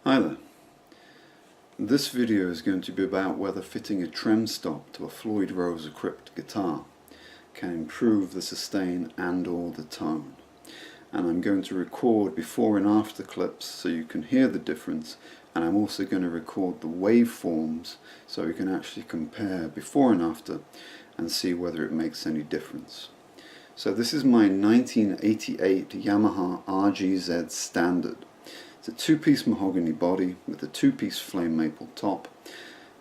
Hi there. This video is going to be about whether fitting a Trem Stop to a Floyd Rose equipped guitar can improve the sustain and or the tone. And I'm going to record before and after clips so you can hear the difference, and I'm also going to record the waveforms so you can actually compare before and after and see whether it makes any difference. So this is my 1988 Yamaha RGZ Standard. It's a two-piece mahogany body with a two-piece flame maple top,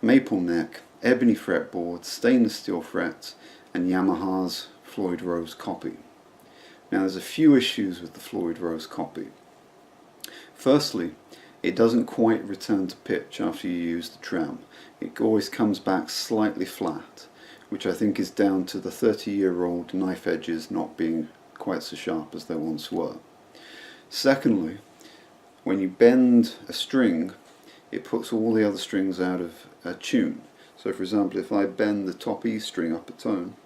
maple neck, ebony fretboard, stainless steel frets, and Yamaha's Floyd Rose copy. Now there's a few issues with the Floyd Rose copy. Firstly, it doesn't quite return to pitch after you use the trem. It always comes back slightly flat, which I think is down to the 30-year-old knife edges not being quite so sharp as they once were. Secondly, when you bend a string, it puts all the other strings out of tune. So for example, if I bend the top E string up a tone,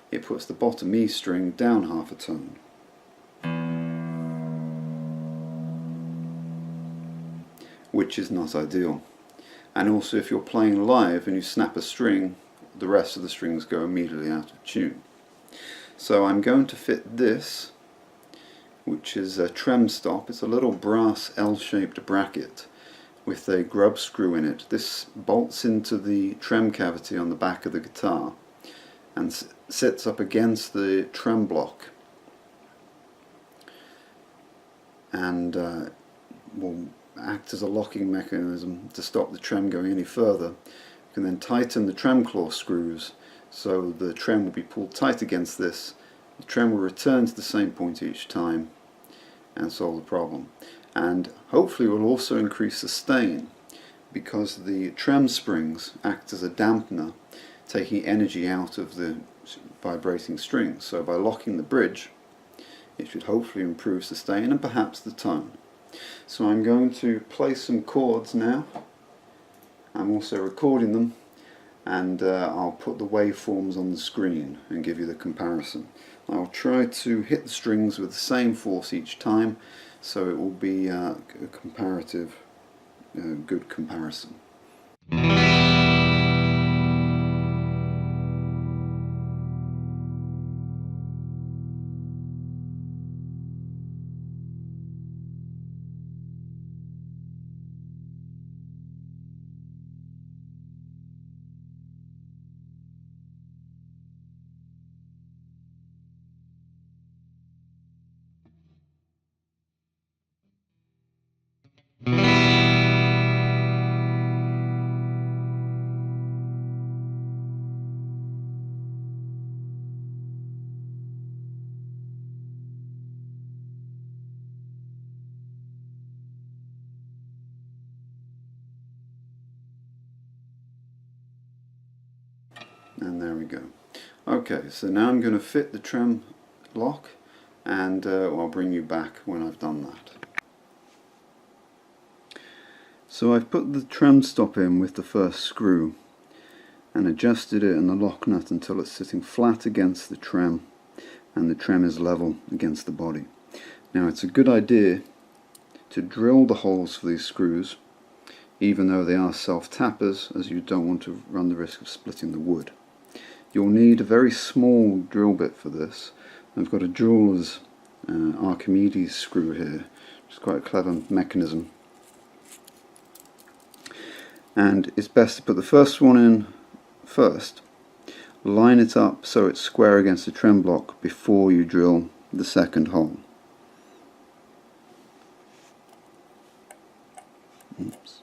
it puts the bottom E string down half a tone. Which is not ideal. And also, if you're playing live and you snap a string, the rest of the strings go immediately out of tune. So I'm going to fit this, which is a Trem Stop. It's a little brass L-shaped bracket with a grub screw in it. This bolts into the trem cavity on the back of the guitar and sits up against the trem block, and will act as a locking mechanism to stop the trem going any further. You can then tighten the trem claw screws so the trem will be pulled tight against this. The trem will return to the same point each time and solve the problem. And hopefully will also increase sustain, because the trem springs act as a dampener, taking energy out of the vibrating strings. So by locking the bridge, it should hopefully improve sustain and perhaps the tone. So I'm going to play some chords now. I'm also recording them, and I'll put the waveforms on the screen and give you the comparison. I'll try to hit the strings with the same force each time, so it will be a comparative, good comparison. And there we go. Okay, so now I'm going to fit the trem lock, and I'll bring you back when I've done that. So I've put the Trem Stop in with the first screw and adjusted it in the lock nut until it's sitting flat against the trem and the trem is level against the body. Now it's a good idea to drill the holes for these screws, even though they are self-tappers, as you don't want to run the risk of splitting the wood. You'll need a very small drill bit for this. I've got a jeweler's Archimedes screw here, which is quite a clever mechanism. And it's best to put the first one in first, line it up so it's square against the trem block before you drill the second hole. Oops.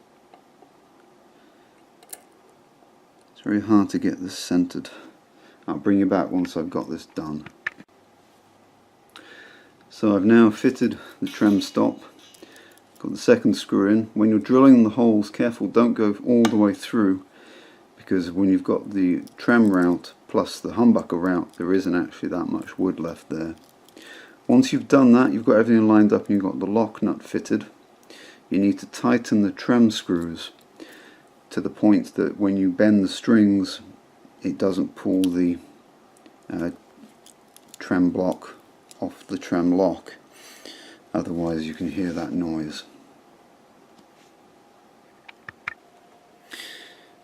It's very hard to get this centered. I'll bring you back once I've got this done. So I've now fitted the Trem Stop, got the second screw in. When you're drilling the holes, careful, don't go all the way through, because when you've got the trem route plus the humbucker route, there isn't actually that much wood left there. Once you've done that, you've got everything lined up and you've got the lock nut fitted, you need to tighten the trem screws to the point that when you bend the strings, it doesn't pull the trem block off the trem lock, otherwise you can hear that noise.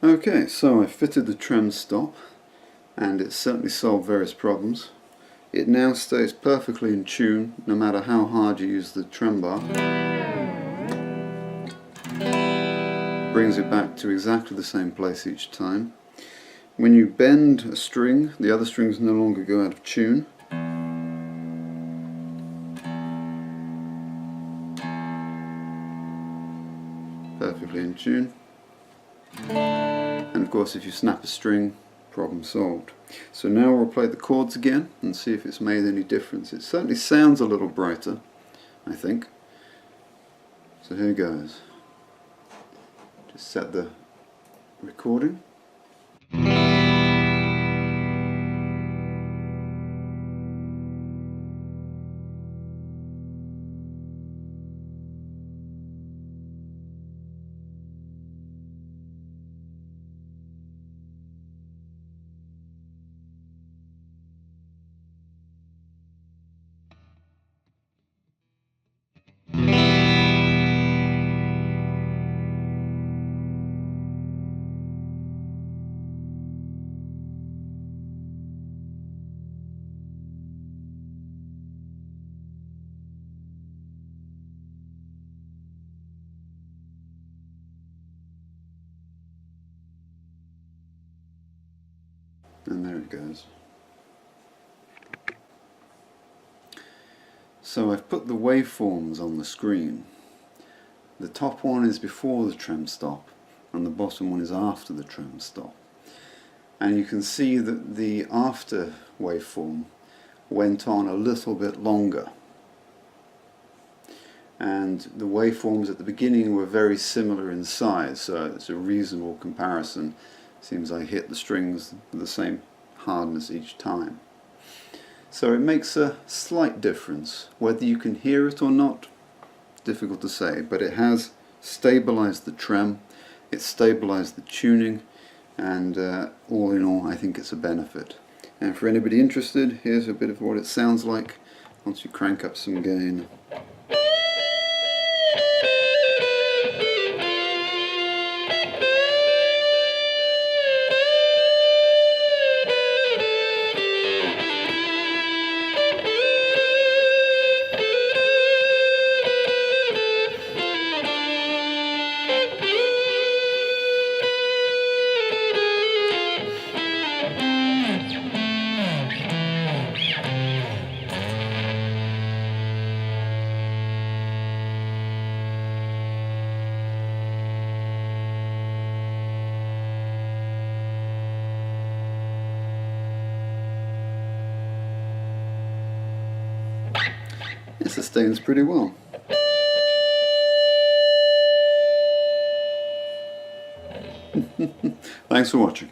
Okay, so I fitted the Trem Stop and it certainly solved various problems. It now stays perfectly in tune no matter how hard you use the trem bar. Brings it back to exactly the same place each time. When you bend a string, the other strings no longer go out of tune. Perfectly in tune. And of course if you snap a string, problem solved. So now we'll play the chords again and see if it's made any difference. It certainly sounds a little brighter, I think. So here goes. Just set the recording. And there it goes. So I've put the waveforms on the screen. The top one is before the Trem Stop and the bottom one is after the Trem Stop. And you can see that the after waveform went on a little bit longer. And the waveforms at the beginning were very similar in size, so it's a reasonable comparison. Seems I hit the strings with the same hardness each time. So it makes a slight difference. Whether you can hear it or not, difficult to say, but it has stabilized the trem, it's stabilized the tuning, and all in all I think it's a benefit. And for anybody interested, here's a bit of what it sounds like once you crank up some gain. It sustains pretty well. Thanks for watching.